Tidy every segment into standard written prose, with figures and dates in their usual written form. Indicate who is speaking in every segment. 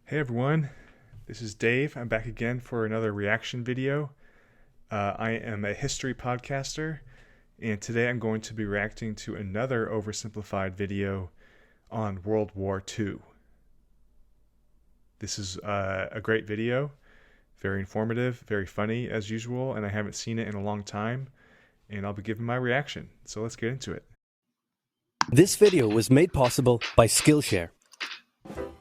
Speaker 1: Hey everyone, this is Dave. I'm back again for another reaction video. I am a history podcaster, and today I'm going to be reacting to another oversimplified video on World War II. This is a great video, very informative, very funny as usual, and I haven't seen it in a long time, and I'll be giving my reaction. So let's get into it.
Speaker 2: This video was made possible by Skillshare.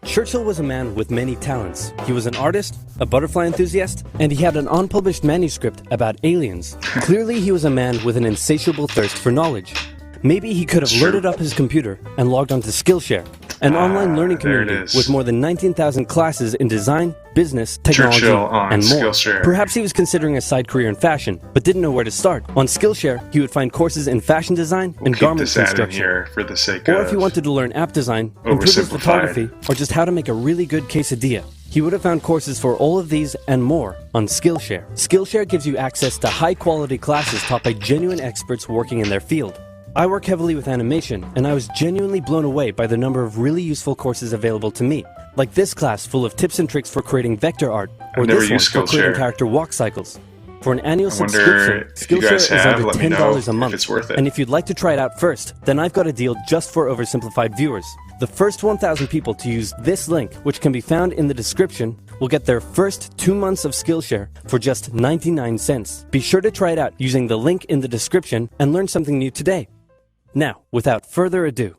Speaker 2: Churchill was a man with many talents. He was an artist, a butterfly enthusiast, and he had an unpublished manuscript about aliens. Clearly, he was a man with an insatiable thirst for knowledge. Maybe he could have loaded up his computer and logged onto Skillshare, an online learning community with more than 19,000 classes in design, business, technology, and more.
Speaker 1: Skillshare.
Speaker 2: Perhaps he was considering a side career in fashion, but didn't know where to start. On Skillshare, he would find courses in fashion design and garment construction.
Speaker 1: Here for the sake
Speaker 2: or if he wanted to learn app design, improve his photography, or just how to make a really good quesadilla. He would have found courses for all of these and more on Skillshare. Skillshare gives you access to high-quality classes taught by genuine experts working in their field. I work heavily with animation, and I was genuinely blown away by the number of really useful courses available to me, like this class full of tips and tricks for creating vector art, or this one for creating character walk cycles. For an annual subscription, Skillshare is under $10 a month, and if you'd like to try it out first, then I've got a deal just for Oversimplified viewers. The first 1,000 people to use this link, which can be found in the description, will get their first 2 months of Skillshare for just 99 cents. Be sure to try it out using the link in the description and learn something new today. Now, without further ado.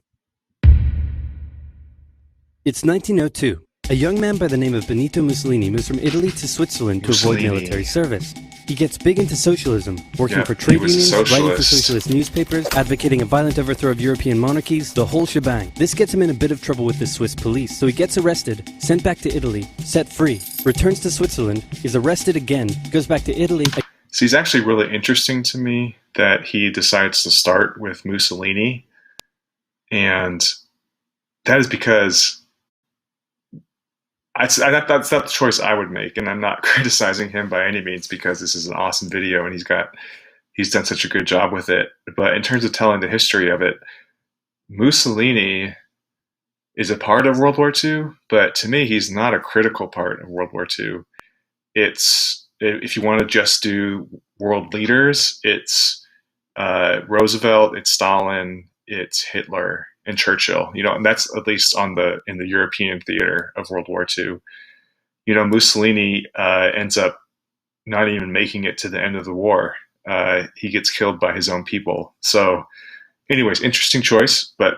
Speaker 2: It's 1902. A young man by the name of Benito Mussolini moves from Italy to Switzerland to avoid military service. He gets big into socialism, working for trade unions, writing for socialist newspapers, advocating a violent overthrow of European monarchies, the whole shebang. This gets him in a bit of trouble with the Swiss police, so he gets arrested, sent back to Italy, set free, returns to Switzerland, is arrested again, goes back to Italy.
Speaker 1: So it's actually really interesting to me that he decides to start with Mussolini, and that is because that's not the choice I would make, and I'm not criticizing him by any means because this is an awesome video and he's done such a good job with it. But in terms of telling the history of it, Mussolini is a part of World War II, but to me, he's not a critical part of World War II. If you want to just do world leaders, it's Roosevelt, it's Stalin, it's Hitler, and Churchill. And that's at least in the European theater of World War II. Mussolini ends up not even making it to the end of the war. He gets killed by his own people. So, anyways, interesting choice, but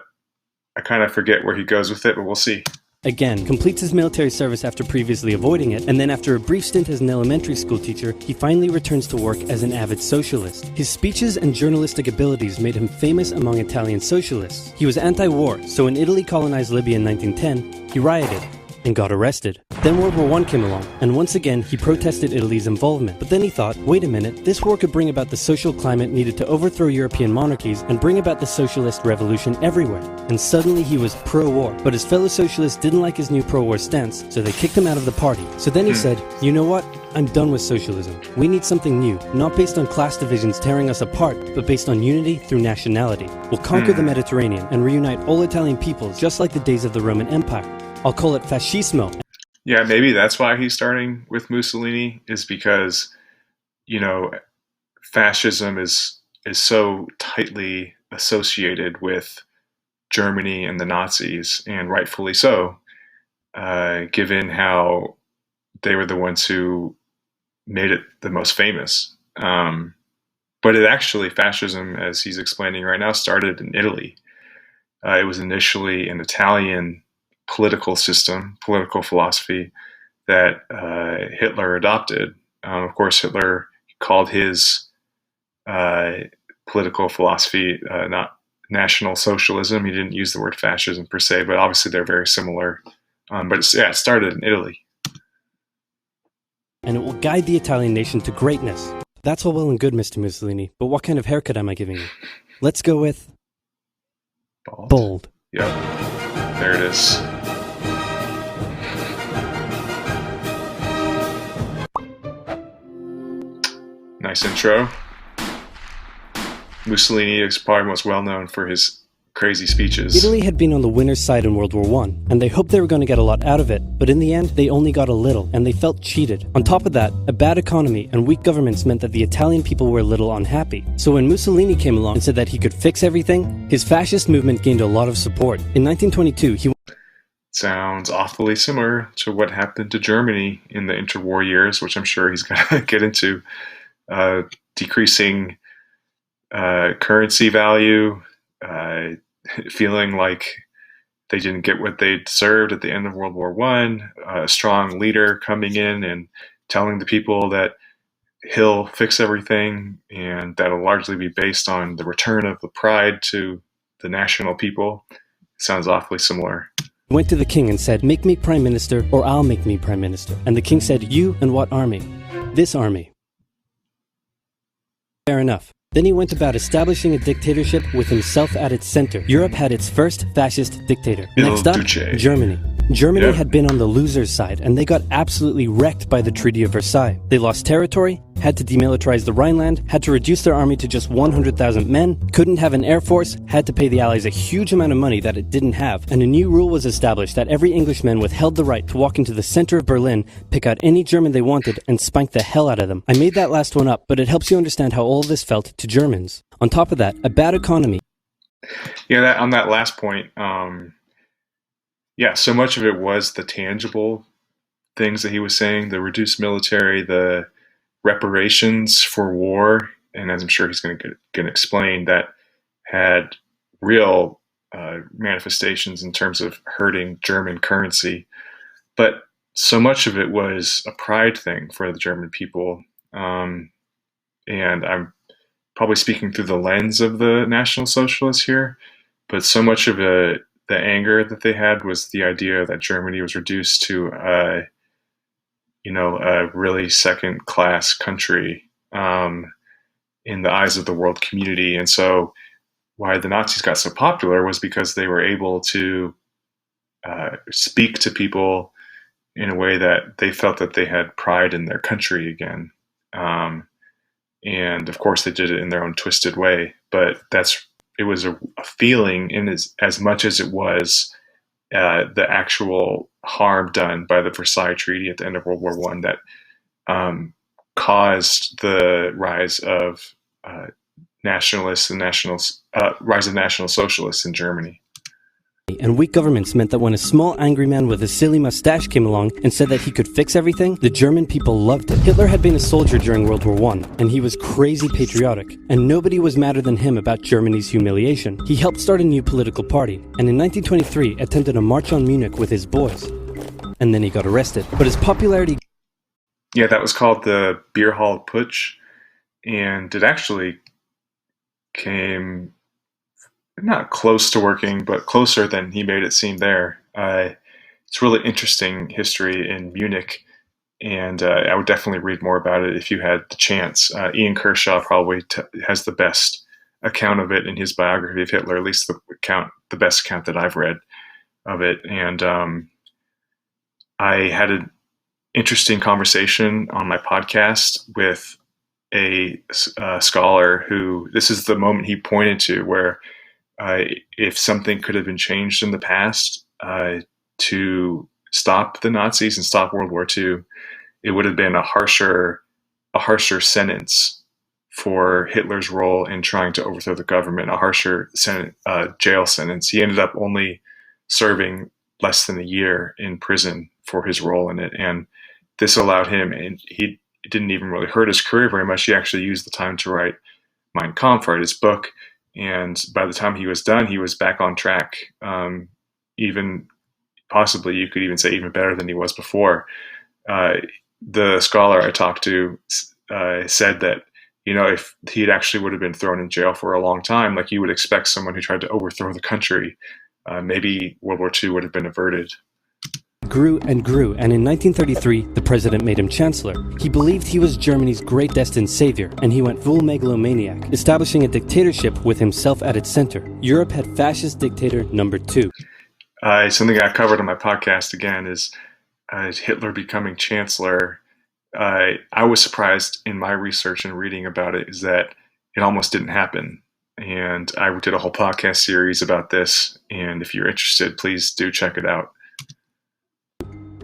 Speaker 1: I kind of forget where he goes with it, but we'll see.
Speaker 2: Again, completes his military service after previously avoiding it, and then after a brief stint as an elementary school teacher, he finally returns to work as an avid socialist. His speeches and journalistic abilities made him famous among Italian socialists. He was anti-war, so when Italy colonized Libya in 1910, he rioted and got arrested. Then World War I came along, and once again he protested Italy's involvement. But then he thought, wait a minute, this war could bring about the social climate needed to overthrow European monarchies and bring about the socialist revolution everywhere. And suddenly he was pro-war. But his fellow socialists didn't like his new pro-war stance, so they kicked him out of the party. So then he said, you know what? I'm done with socialism. We need something new, not based on class divisions tearing us apart, but based on unity through nationality. We'll conquer the Mediterranean and reunite all Italian peoples just like the days of the Roman Empire. I'll call it fascismo.
Speaker 1: Yeah, maybe that's why he's starting with Mussolini, is because, fascism is so tightly associated with Germany and the Nazis, and rightfully so, given how they were the ones who made it the most famous. But fascism, as he's explaining right now, started in Italy. It was initially an Italian political system, political philosophy that Hitler adopted. Of course, Hitler called his political philosophy not National Socialism. He didn't use the word fascism per se, but obviously they're very similar. But it started in Italy.
Speaker 2: And it will guide the Italian nation to greatness. That's all well and good, Mr. Mussolini, but what kind of haircut am I giving you? Let's go with bold.
Speaker 1: Yep, there it is. Nice intro. Mussolini is probably most well known for his crazy speeches.
Speaker 2: Italy had been on the winner's side in World War I, and they hoped they were going to get a lot out of it, but in the end, they only got a little, and they felt cheated. On top of that, a bad economy and weak governments meant that the Italian people were a little unhappy. So when Mussolini came along and said that he could fix everything, his fascist movement gained a lot of support. In 1922, he
Speaker 1: Sounds awfully similar to what happened to Germany in the interwar years, which I'm sure he's going to get into. Decreasing currency value, feeling like they didn't get what they deserved at the end of World War I, a strong leader coming in and telling the people that he'll fix everything, and that'll largely be based on the return of the pride to the national people. Sounds awfully similar.
Speaker 2: went to the king and said, "Make me prime minister or I'll make me prime minister." And the king said, "You and what army?" "This army." Fair enough. Then he went about establishing a dictatorship with himself at its center. Europe had its first fascist dictator. Next up, Germany. Germany had been on the loser's side, and they got absolutely wrecked by the Treaty of Versailles. They lost territory, had to demilitarize the Rhineland, had to reduce their army to just 100,000 men, couldn't have an air force, had to pay the Allies a huge amount of money that it didn't have, and a new rule was established that every Englishman withheld the right to walk into the center of Berlin, pick out any German they wanted, and spank the hell out of them. I made that last one up, but it helps you understand how all this felt to Germans. On top of that, a bad economy.
Speaker 1: Yeah, on that last point, so much of it was the tangible things that he was saying, the reduced military, the reparations for war, and as I'm sure he's going to explain, that had real manifestations in terms of hurting German currency. But so much of it was a pride thing for the German people. And I'm probably speaking through the lens of the National Socialists here, but so much of the anger that they had was the idea that Germany was reduced to a really second-class country in the eyes of the world community. And so why the Nazis got so popular was because they were able to speak to people in a way that they felt that they had pride in their country again. And of course they did it in their own twisted way, but it was a feeling in as much as it was the actual harm done by the Versailles Treaty at the end of World War I that caused the rise of nationalists and rise of National Socialists in Germany.
Speaker 2: And weak governments meant that when a small angry man with a silly mustache came along and said that he could fix everything, the German people loved it. Hitler had been a soldier during World War I, and he was crazy patriotic, and nobody was madder than him about Germany's humiliation. He helped start a new political party, and in 1923 attempted a march on Munich with his boys. And then he got arrested. But his popularity...
Speaker 1: Yeah, that was called the Beer Hall Putsch, and it actually came... not close to working, but closer than he made it seem there. It's really interesting history in Munich, and I would definitely read more about it if you had the chance. Ian Kershaw probably has the best account of it in his biography of Hitler, at least the best account that I've read of it. And I had an interesting conversation on my podcast with a scholar who, this is the moment he pointed to where if something could have been changed in the past to stop the Nazis and stop World War II, it would have been a harsher sentence for Hitler's role in trying to overthrow the government, a harsher jail sentence. He ended up only serving less than a year in prison for his role in it, and this allowed him, and it didn't even really hurt his career very much. He actually used the time to write Mein Kampf, write his book. And by the time he was done, he was back on track. Even possibly, you could even say even better than he was before. The scholar I talked to said that, if he actually would have been thrown in jail for a long time, like you would expect someone who tried to overthrow the country, maybe World War II would have been averted.
Speaker 2: Grew and grew, and in 1933, the president made him chancellor. He believed he was Germany's great destined savior, and he went full megalomaniac, establishing a dictatorship with himself at its center. Europe had fascist dictator number 2.
Speaker 1: Something I covered on my podcast again is Hitler becoming chancellor. I was surprised in my research and reading about it is that it almost didn't happen. and I did a whole podcast series about this. And if you're interested, please do check it out.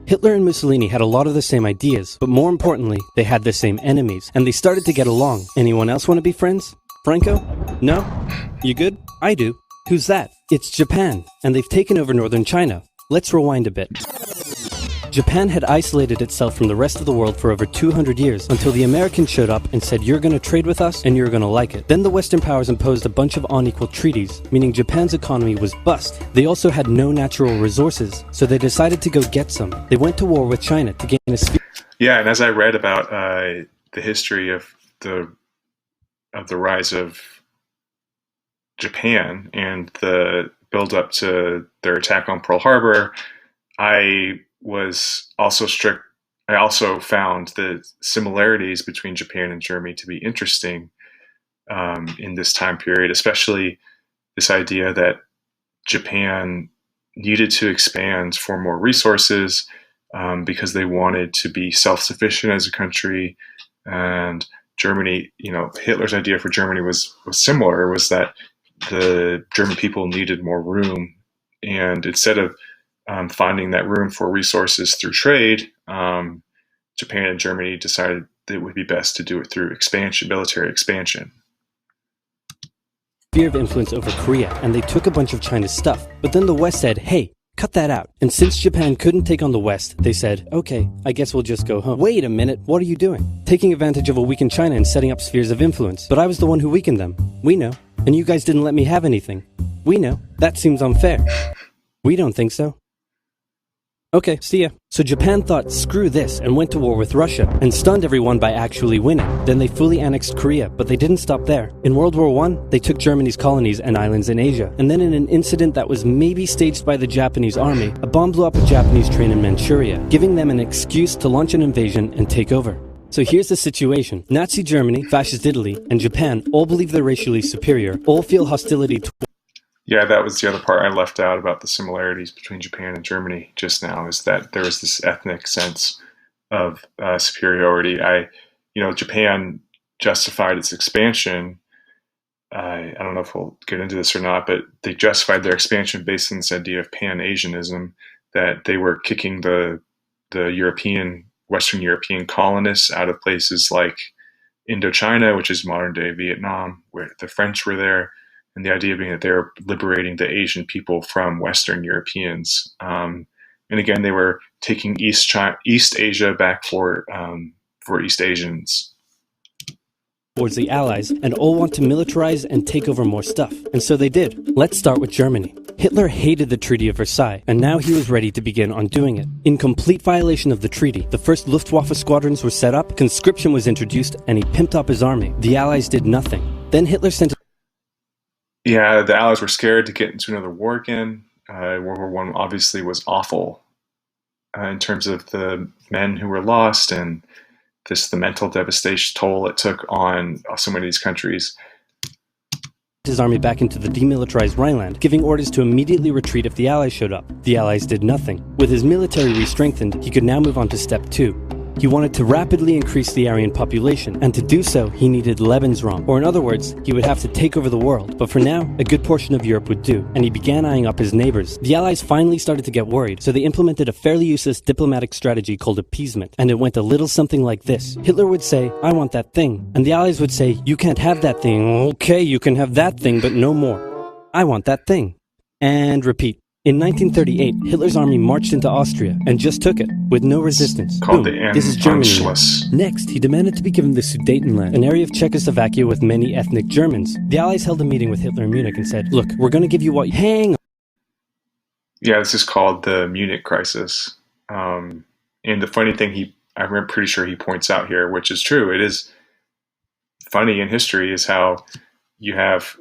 Speaker 2: Hitler and Mussolini had a lot of the same ideas, but more importantly, they had the same enemies, and they started to get along. Anyone else want to be friends? Franco? No? You good? I do. Who's that? It's Japan, and they've taken over northern China. Let's rewind a bit. Japan had isolated itself from the rest of the world for over 200 years until the Americans showed up and said, you're going to trade with us and you're going to like it. Then the Western powers imposed a bunch of unequal treaties, meaning Japan's economy was bust. They also had no natural resources, so they decided to go get some. They went to war with China to gain a sphere.
Speaker 1: Yeah, and as I read about the history of the rise of Japan and the build up to their attack on Pearl Harbor, I also found the similarities between Japan and Germany to be interesting in this time period, especially this idea that Japan needed to expand for more resources because they wanted to be self-sufficient as a country. And Germany, Hitler's idea for Germany was similar, was that the German people needed more room. And instead of finding that room for resources through trade, Japan and Germany decided that it would be best to do it through expansion, military expansion.
Speaker 2: Sphere of influence over Korea, and they took a bunch of China's stuff. But then the West said, hey, cut that out. And since Japan couldn't take on the West, they said, okay, I guess we'll just go home. Wait a minute, what are you doing? Taking advantage of a weakened China and setting up spheres of influence. But I was the one who weakened them. We know. And you guys didn't let me have anything. We know. That seems unfair. We don't think so. Okay, see ya. So Japan thought, screw this, and went to war with Russia, and stunned everyone by actually winning. Then they fully annexed Korea, but they didn't stop there. In World War I, they took Germany's colonies and islands in Asia, and then in an incident that was maybe staged by the Japanese army, a bomb blew up a Japanese train in Manchuria, giving them an excuse to launch an invasion and take over. So here's the situation. Nazi Germany, Fascist Italy, and Japan all believe they're racially superior, all feel hostility
Speaker 1: Yeah, that was the other part I left out about the similarities between Japan and Germany just now, is that there was this ethnic sense of superiority. Japan justified its expansion. I don't know if we'll get into this or not, but they justified their expansion based on this idea of Pan-Asianism, that they were kicking the Western European colonists out of places like Indochina, which is modern-day Vietnam, where the French were there. And the idea being that they were liberating the Asian people from Western Europeans. And again, they were taking East Asia back for East Asians.
Speaker 2: Towards the Allies, and all want to militarize and take over more stuff. And so they did. Let's start with Germany. Hitler hated the Treaty of Versailles, and now he was ready to begin undoing it. In complete violation of the treaty, the first Luftwaffe squadrons were set up, conscription was introduced, and he pimped up his army. The Allies did nothing. Then Hitler sent
Speaker 1: Yeah, the Allies were scared to get into another war again. World War I obviously was awful in terms of the men who were lost and the mental devastation toll it took on so many of these countries.
Speaker 2: His army back into the demilitarized Rhineland, giving orders to immediately retreat if the Allies showed up. The Allies did nothing. With his military re-strengthened, he could now move on to step 2. He wanted to rapidly increase the Aryan population, and to do so, he needed Lebensraum, or in other words, he would have to take over the world. But for now, a good portion of Europe would do, and he began eyeing up his neighbors. The Allies finally started to get worried, so they implemented a fairly useless diplomatic strategy called appeasement, and it went a little something like this. Hitler would say, I want that thing, and the Allies would say, you can't have that thing. Okay, you can have that thing, but no more. I want that thing. And repeat. In 1938, Hitler's army marched into Austria and just took it, with no resistance.
Speaker 1: Called
Speaker 2: Boom.
Speaker 1: the
Speaker 2: This is Germany.
Speaker 1: Anschluss.
Speaker 2: Next, he demanded to be given the Sudetenland, an area of Czechoslovakia with many ethnic Germans. The Allies held a meeting with Hitler in Munich and said, look, we're going to give you what... Hang on.
Speaker 1: Yeah, this is called the Munich crisis. And the funny thing I'm pretty sure he points out here, which is true, it is funny in history, is how you have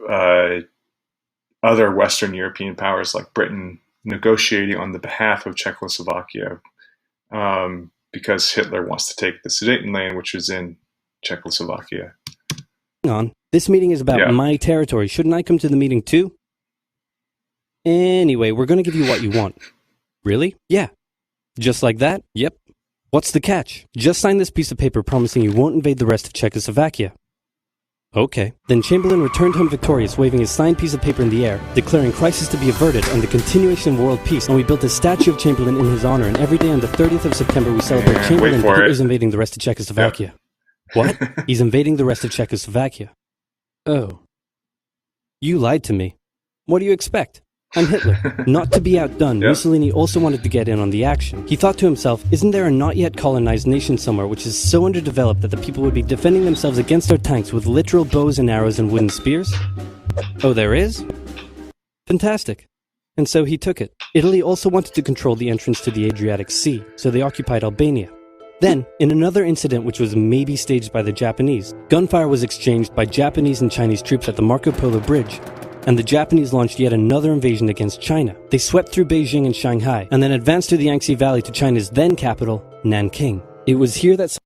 Speaker 1: other Western European powers like Britain negotiating on the behalf of Czechoslovakia because Hitler wants to take the Sudetenland, which is in Czechoslovakia.
Speaker 2: Hang on. This meeting is about my territory. Shouldn't I come to the meeting too? Anyway, we're going to give you what you want. Really? Yeah. Just like that? Yep. What's the catch? Just sign this piece of paper promising you won't invade the rest of Czechoslovakia. Okay. Then Chamberlain returned home victorious, waving his signed piece of paper in the air, declaring crisis to be averted and the continuation of world peace. And we built a statue of Chamberlain in his honor, and every day on the 30th of September we celebrate Chamberlain is invading the rest of Czechoslovakia. What? He's invading the rest of Czechoslovakia. Oh. You lied to me. What do you expect? I'm Hitler. Not to be outdone, Mussolini also wanted to get in on the action. He thought to himself, isn't there a not yet colonized nation somewhere which is so underdeveloped that the people would be defending themselves against our tanks with literal bows and arrows and wooden spears? Oh, there is? Fantastic. And so he took it. Italy also wanted to control the entrance to the Adriatic Sea, so they occupied Albania. Then, in another incident which was maybe staged by the Japanese, gunfire was exchanged by Japanese and Chinese troops at the Marco Polo Bridge, and the Japanese launched yet another invasion against China. They swept through Beijing and Shanghai, and then advanced through the Yangtze Valley to China's then capital, Nanking. It was here that...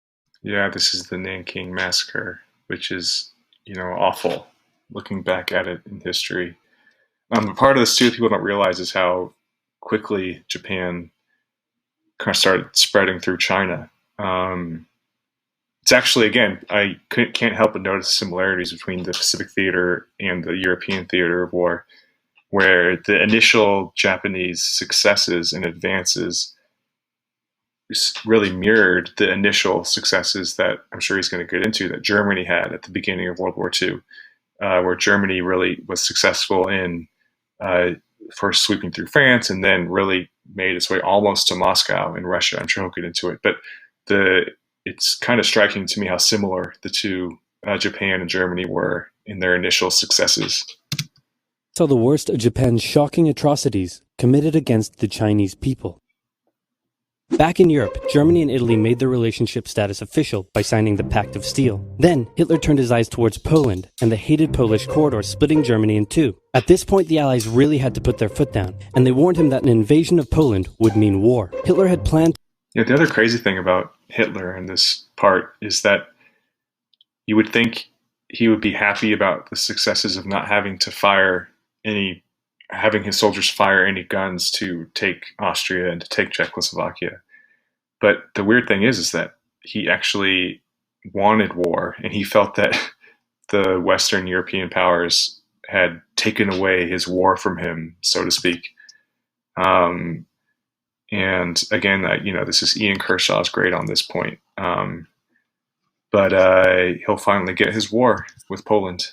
Speaker 1: Yeah, this is the Nanking Massacre, which is, awful, looking back at it in history. Part of this, too, people don't realize is how quickly Japan kind of started spreading through China. It's actually, again, I can't help but notice similarities between the Pacific theater and the European theater of war, where the initial Japanese successes and advances really mirrored the initial successes that I'm sure he's going to get into that Germany had at the beginning of World War II, where Germany really was successful in first sweeping through France and then really made its way almost to Moscow in Russia. I'm sure he'll get into it. But it's kind of striking to me how similar the two, Japan and Germany, were in their initial successes.
Speaker 2: Saw the worst of Japan's shocking atrocities committed against the Chinese people. Back in Europe, Germany and Italy made their relationship status official by signing the Pact of Steel. Then, Hitler turned his eyes towards Poland and the hated Polish corridor splitting Germany in two. At this point, the Allies really had to put their foot down, and they warned him that an invasion of Poland would mean war. Hitler had planned...
Speaker 1: Yeah, the other crazy thing about Hitler in this part is that you would think he would be happy about the successes of not having to having his soldiers fire any guns to take Austria and to take Czechoslovakia. But the weird thing is that he actually wanted war, and he felt that the Western European powers had taken away his war from him, so to speak. And again, this is Ian Kershaw's great on this point. But he'll finally get his war with Poland.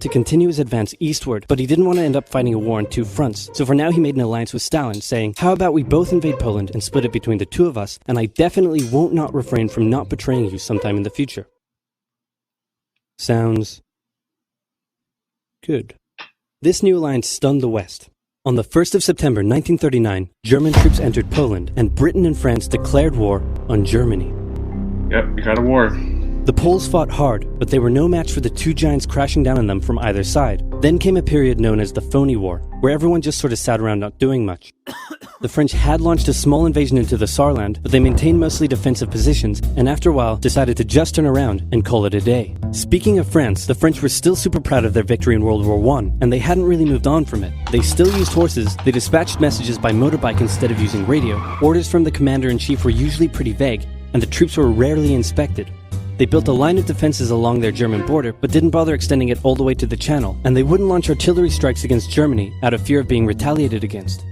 Speaker 2: To continue his advance eastward, but he didn't want to end up fighting a war on two fronts. So for now, he made an alliance with Stalin, saying, how about we both invade Poland and split it between the two of us, and I definitely won't not refrain from not betraying you sometime in the future. Sounds good. This new alliance stunned the West. On the 1st of September 1939, German troops entered Poland, and Britain and France declared war on Germany.
Speaker 1: Yep, we got a war.
Speaker 2: The Poles fought hard, but they were no match for the two giants crashing down on them from either side. Then came a period known as the Phony War, where everyone just sort of sat around not doing much. The French had launched a small invasion into the Saarland, but they maintained mostly defensive positions, and after a while decided to just turn around and call it a day. Speaking of France, the French were still super proud of their victory in World War I, and they hadn't really moved on from it. They still used horses, they dispatched messages by motorbike instead of using radio, orders from the commander-in-chief were usually pretty vague, and the troops were rarely inspected. They built a line of defenses along their German border, but didn't bother extending it all the way to the Channel, and they wouldn't launch artillery strikes against Germany out of fear of being retaliated against.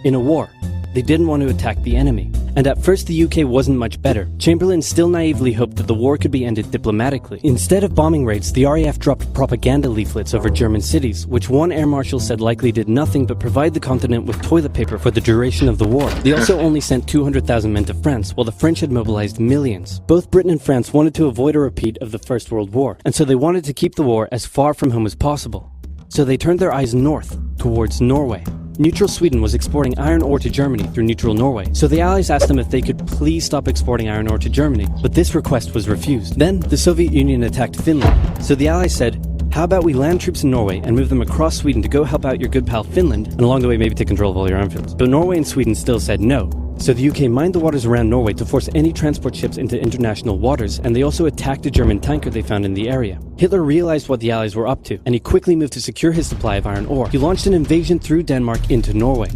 Speaker 2: In a war, they didn't want to attack the enemy. And at first the UK wasn't much better. Chamberlain still naively hoped that the war could be ended diplomatically. Instead of bombing raids, the RAF dropped propaganda leaflets over German cities, which one air marshal said likely did nothing but provide the continent with toilet paper for the duration of the war. They also only sent 200,000 men to France, while the French had mobilized millions. Both Britain and France wanted to avoid a repeat of the First World War, and so they wanted to keep the war as far from home as possible. So they turned their eyes north, towards Norway. Neutral Sweden was exporting iron ore to Germany through neutral Norway, so the Allies asked them if they could please stop exporting iron ore to Germany, but this request was refused. Then, the Soviet Union attacked Finland, so the Allies said, how about we land troops in Norway and move them across Sweden to go help out your good pal Finland, and along the way maybe take control of all your arm fields. But Norway and Sweden still said no. So the UK mined the waters around Norway to force any transport ships into international waters, and they also attacked a German tanker they found in the area. Hitler realized what the Allies were up to, and he quickly moved to secure his supply of iron ore. He launched an invasion through Denmark into Norway.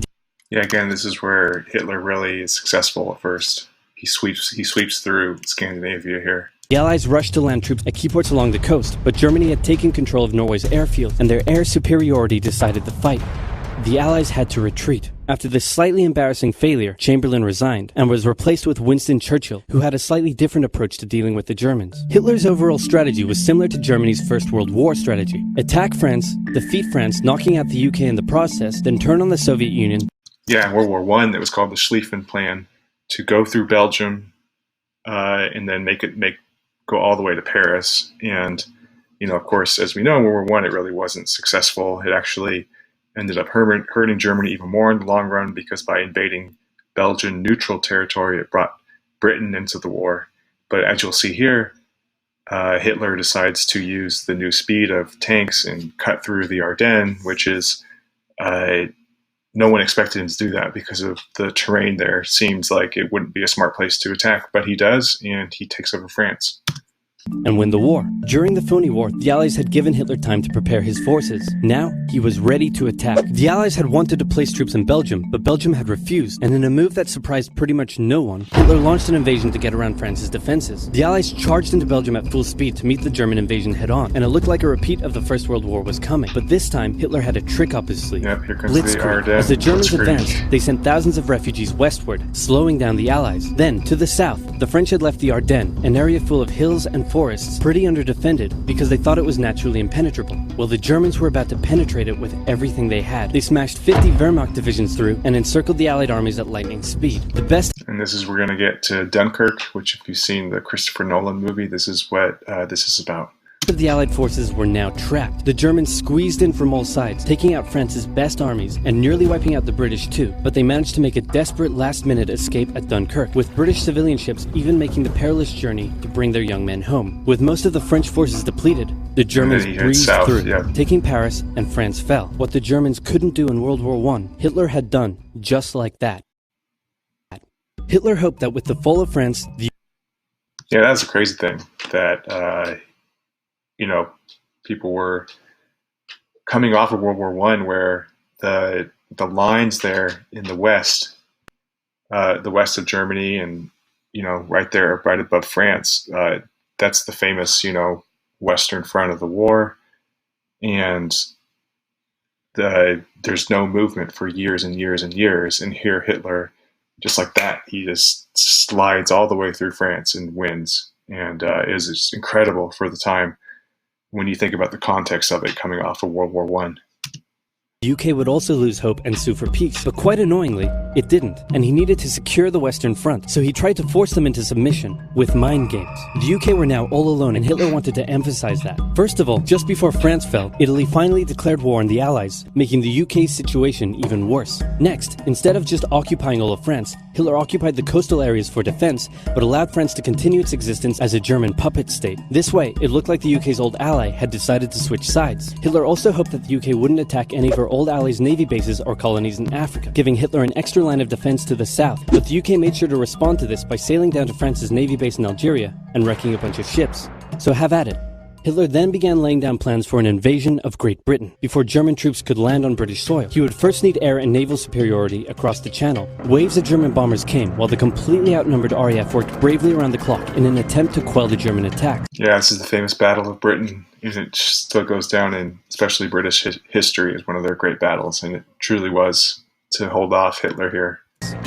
Speaker 1: Yeah, again, this is where Hitler really is successful at first. He sweeps through Scandinavia here.
Speaker 2: The Allies rushed to land troops at key ports along the coast, but Germany had taken control of Norway's airfield, and their air superiority decided the fight. The Allies had to retreat. After this slightly embarrassing failure, Chamberlain resigned and was replaced with Winston Churchill, who had a slightly different approach to dealing with the Germans. Hitler's overall strategy was similar to Germany's First World War strategy. Attack France, defeat France, knocking out the UK in the process, then turn on the Soviet Union.
Speaker 1: Yeah, in World War I, it was called the Schlieffen Plan, to go through Belgium and then go all the way to Paris. And, of course, as we know, in World War I, it really wasn't successful. It actually ended up hurting Germany even more in the long run, because by invading Belgian neutral territory, it brought Britain into the war. But as you'll see here, Hitler decides to use the new speed of tanks and cut through the Ardennes, which is, no one expected him to do that because of the terrain there. Seems like it wouldn't be a smart place to attack, but he does, and he takes over France.
Speaker 2: And win the war. During the Phoney War, the Allies had given Hitler time to prepare his forces. Now, he was ready to attack. The Allies had wanted to place troops in Belgium, but Belgium had refused, and in a move that surprised pretty much no one, Hitler launched an invasion to get around France's defenses. The Allies charged into Belgium at full speed to meet the German invasion head-on, and it looked like a repeat of the First World War was coming. But this time, Hitler had a trick up his sleeve.
Speaker 1: Yep, here comes
Speaker 2: Blitzkrieg.
Speaker 1: the Ardennes.
Speaker 2: As the Germans advanced, they sent thousands of refugees westward, slowing down the Allies. Then, to the south, the French had left the Ardennes, an area full of hills and forests, pretty underdefended because they thought it was naturally impenetrable. Well, the Germans were about to penetrate it with everything they had. They smashed 50 Wehrmacht divisions through and encircled the Allied armies at lightning speed. The best...
Speaker 1: And this is, we're going to get to Dunkirk, which if you've seen the Christopher Nolan movie, this is what this is about.
Speaker 2: Of the Allied forces were now trapped. The Germans squeezed in from all sides, taking out France's best armies and nearly wiping out the British too, but they managed to make a desperate last-minute escape at Dunkirk, with British civilian ships even making the perilous journey to bring their young men home. With most of the French forces depleted, the Germans breezed through, taking Paris, and France fell. What the Germans couldn't do in World War I, Hitler had done just like that. Hitler hoped that with the fall of France,
Speaker 1: Yeah, that's a crazy thing, that people were coming off of World War I, where the lines there in the west of Germany, and right there, right above France, that's the famous Western Front of the war, and there's no movement for years and years and years. And here Hitler, just like that, he just slides all the way through France and wins, and is incredible for the time, when you think about the context of it coming off of World War I.
Speaker 2: The UK would also lose hope and sue for peace, but quite annoyingly, it didn't, and he needed to secure the Western Front, so he tried to force them into submission with mind games. The UK were now all alone, and Hitler wanted to emphasize that. First of all, just before France fell, Italy finally declared war on the Allies, making the UK's situation even worse. Next, instead of just occupying all of France, Hitler occupied the coastal areas for defense, but allowed France to continue its existence as a German puppet state. This way, it looked like the UK's old ally had decided to switch sides. Hitler also hoped that the UK wouldn't attack any of her old allies' navy bases or colonies in Africa, giving Hitler an extra line of defense to the south. But the UK made sure to respond to this by sailing down to France's navy base in Algeria and wrecking a bunch of ships. So have at it. Hitler then began laying down plans for an invasion of Great Britain. Before German troops could land on British soil, he would first need air and naval superiority across the Channel. Waves of German bombers came, while the completely outnumbered RAF worked bravely around the clock in an attempt to quell the German attacks.
Speaker 1: Yeah, this is the famous Battle of Britain. It still goes down in especially British history as one of their great battles, and it truly was to hold off Hitler here.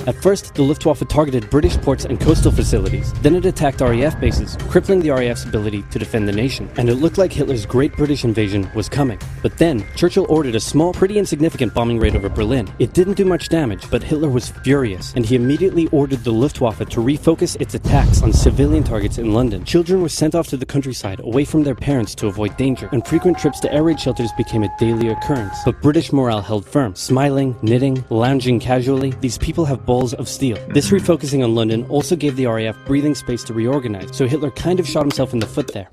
Speaker 2: At first, the Luftwaffe targeted British ports and coastal facilities. Then it attacked RAF bases, crippling the RAF's ability to defend the nation. And it looked like Hitler's Great British Invasion was coming. But then, Churchill ordered a small, pretty insignificant bombing raid over Berlin. It didn't do much damage, but Hitler was furious, and he immediately ordered the Luftwaffe to refocus its attacks on civilian targets in London. Children were sent off to the countryside away from their parents to avoid danger, and frequent trips to air raid shelters became a daily occurrence. But British morale held firm. Smiling, knitting, lounging casually, these people have balls of steel. This refocusing on London also gave the RAF breathing space to reorganize, so Hitler kind of shot himself in the foot there.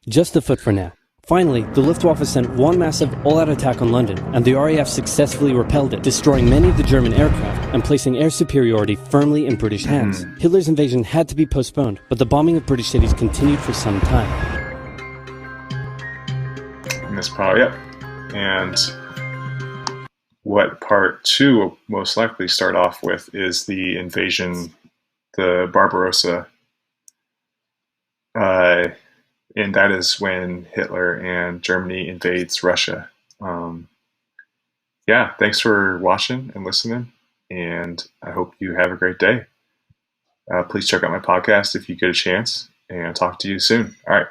Speaker 2: Just the foot for now. Finally, the Luftwaffe sent one massive all-out attack on London, and the RAF successfully repelled it, destroying many of the German aircraft and placing air superiority firmly in British hands. Hitler's invasion had to be postponed, but the bombing of British cities continued for some time.
Speaker 1: And that's probably it. And what part two will most likely start off with is the invasion, the Barbarossa uh, and that is when Hitler and Germany invades Russia. Um, yeah, thanks for watching and listening, and I hope you have a great day. Please check out my podcast if you get a chance, and I'll talk to you soon. All right.